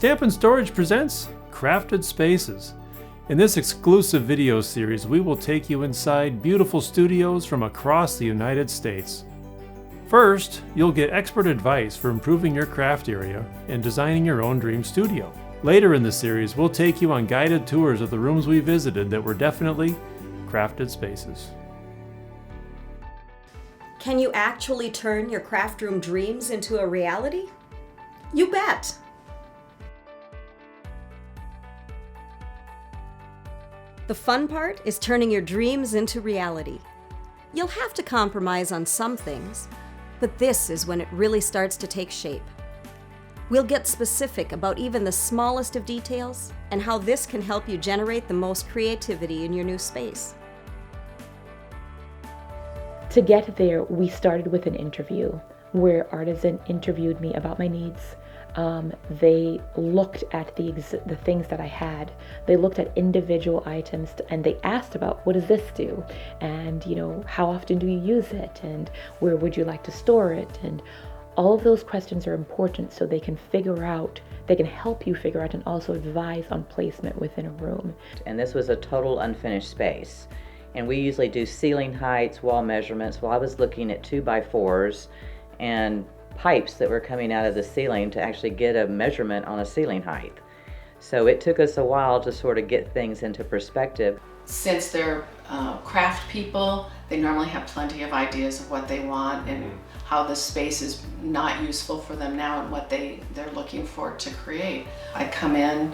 StampnStorage presents Crafted Spaces. In this exclusive video series, we will take you inside beautiful studios from across the United States. First, you'll get expert advice for improving your craft area and designing your own dream studio. Later in the series, we'll take you on guided tours of the rooms we visited that were definitely crafted spaces. Can you actually turn your craft room dreams into a reality? You bet! The fun part is turning your dreams into reality. You'll have to compromise on some things, but this is when it really starts to take shape. We'll get specific about even the smallest of details and how this can help you generate the most creativity in your new space. To get there, we started with an interview where Artisan interviewed me about my needs. They looked at the things that I had. They looked at individual items and they asked about, what does this do? And, how often do you use it? And where would you like to store it? And all of those questions are important so they can help you figure out and also advise on placement within a room. And this was a total unfinished space. And we usually do ceiling heights, wall measurements. Well, I was looking at 2x4s and pipes that were coming out of the ceiling to actually get a measurement on a ceiling height. So it took us a while to sort of get things into perspective. Since they're craft people, they normally have plenty of ideas of what they want and how the space is not useful for them now and what they're looking for to create. I come in,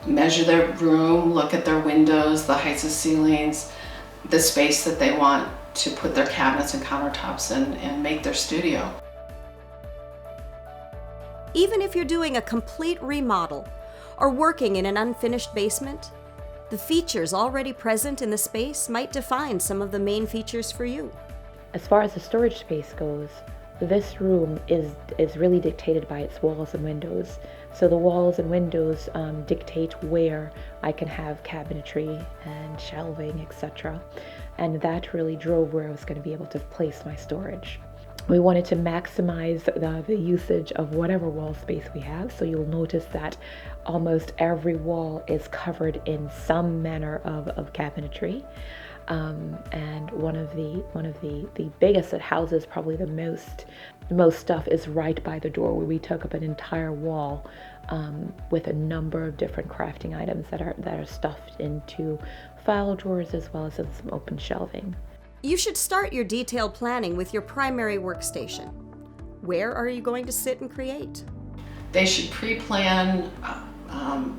measure their room, look at their windows, the heights of ceilings, the space that they want to put their cabinets and countertops in and make their studio. Even if you're doing a complete remodel or working in an unfinished basement, the features already present in the space might define some of the main features for you. As far as the storage space goes, this room is really dictated by its walls and windows. So the walls and windows dictate where I can have cabinetry and shelving, etc. And that really drove where I was going to be able to place my storage. We wanted to maximize the usage of whatever wall space we have. So you'll notice that almost every wall is covered in some manner of cabinetry. And one of the biggest that houses probably the most stuff is right by the door, where we took up an entire wall with a number of different crafting items that are stuffed into file drawers as well as in some open shelving. You should start your detailed planning with your primary workstation. Where are you going to sit and create? They should pre-plan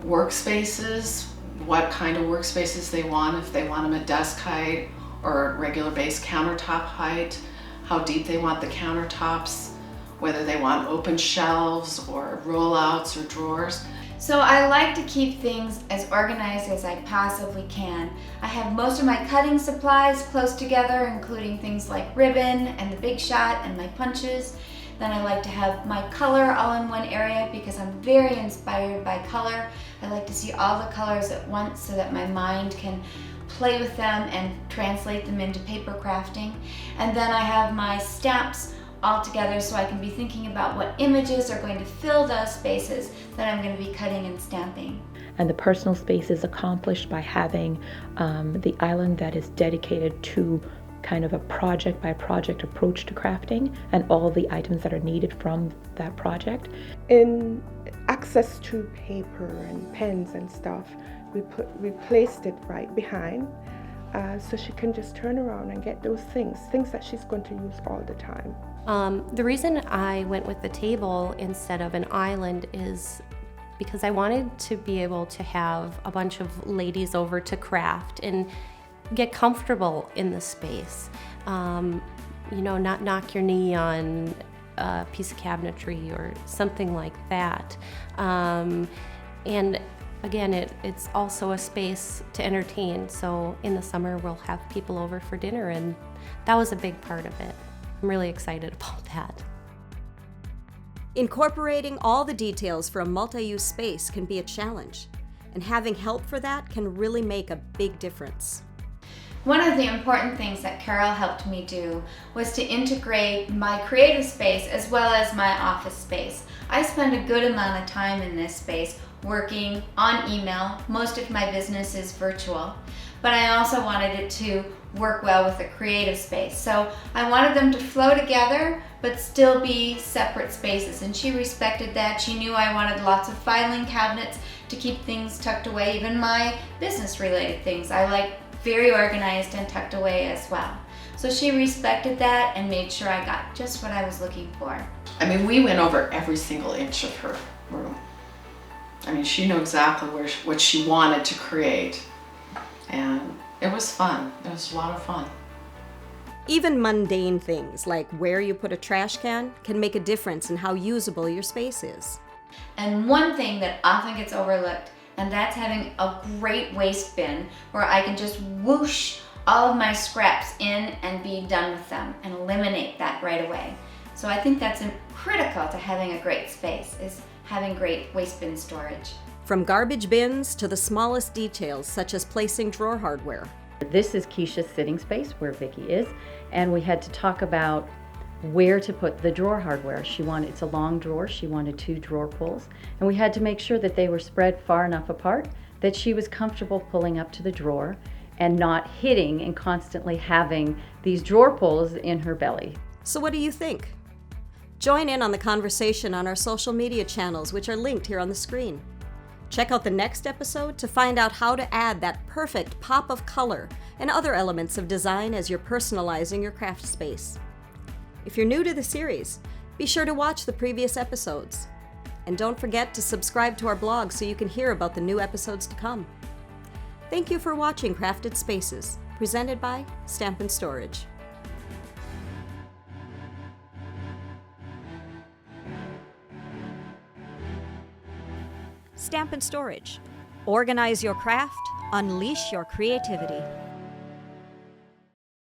workspaces, what kind of workspaces they want, if they want them at desk height or regular base countertop height, how deep they want the countertops, whether they want open shelves or rollouts or drawers. So I like to keep things as organized as I possibly can. I have most of my cutting supplies close together, including things like ribbon and the Big Shot and my punches. Then I like to have my color all in one area because I'm very inspired by color. I like to see all the colors at once so that my mind can play with them and translate them into paper crafting. And then I have my stamps all together so I can be thinking about what images are going to fill those spaces that I'm going to be cutting and stamping. And the personal space is accomplished by having the island that is dedicated to kind of a project by project approach to crafting and all the items that are needed from that project. In access to paper and pens and stuff, we placed it right behind so she can just turn around and get those things that she's going to use all the time. The reason I went with the table instead of an island is because I wanted to be able to have a bunch of ladies over to craft and get comfortable in the space. Not knock your knee on a piece of cabinetry or something like that. And again, it's also a space to entertain. So in the summer, we'll have people over for dinner, and that was a big part of it. I'm really excited about that. Incorporating all the details for a multi-use space can be a challenge, and having help for that can really make a big difference. One of the important things that Carol helped me do was to integrate my creative space as well as my office space. I spend a good amount of time in this space working on email. Most of my business is virtual, but I also wanted it to work well with the creative space. So I wanted them to flow together but still be separate spaces, and she respected that. She knew I wanted lots of filing cabinets to keep things tucked away, even my business related things. I like very organized and tucked away as well. So she respected that and made sure I got just what I was looking for. I mean, we went over every single inch of her room. I mean, she knew exactly what she wanted to create, and it was fun. It was a lot of fun. Even mundane things like where you put a trash can make a difference in how usable your space is. And one thing that often gets overlooked, and that's having a great waste bin where I can just whoosh all of my scraps in and be done with them and eliminate that right away. So I think that's critical to having a great space, is having great waste bin storage. From garbage bins to the smallest details, such as placing drawer hardware. This is Keisha's sitting space where Vicki is, and we had to talk about where to put the drawer hardware. It's a long drawer, she wanted 2 drawer pulls, and we had to make sure that they were spread far enough apart that she was comfortable pulling up to the drawer and not hitting and constantly having these drawer pulls in her belly. So what do you think? Join in on the conversation on our social media channels, which are linked here on the screen. Check out the next episode to find out how to add that perfect pop of color and other elements of design as you're personalizing your craft space. If you're new to the series, be sure to watch the previous episodes. And don't forget to subscribe to our blog so you can hear about the new episodes to come. Thank you for watching Crafted Spaces, presented by StampnStorage. StampnStorage. Organize your craft, unleash your creativity.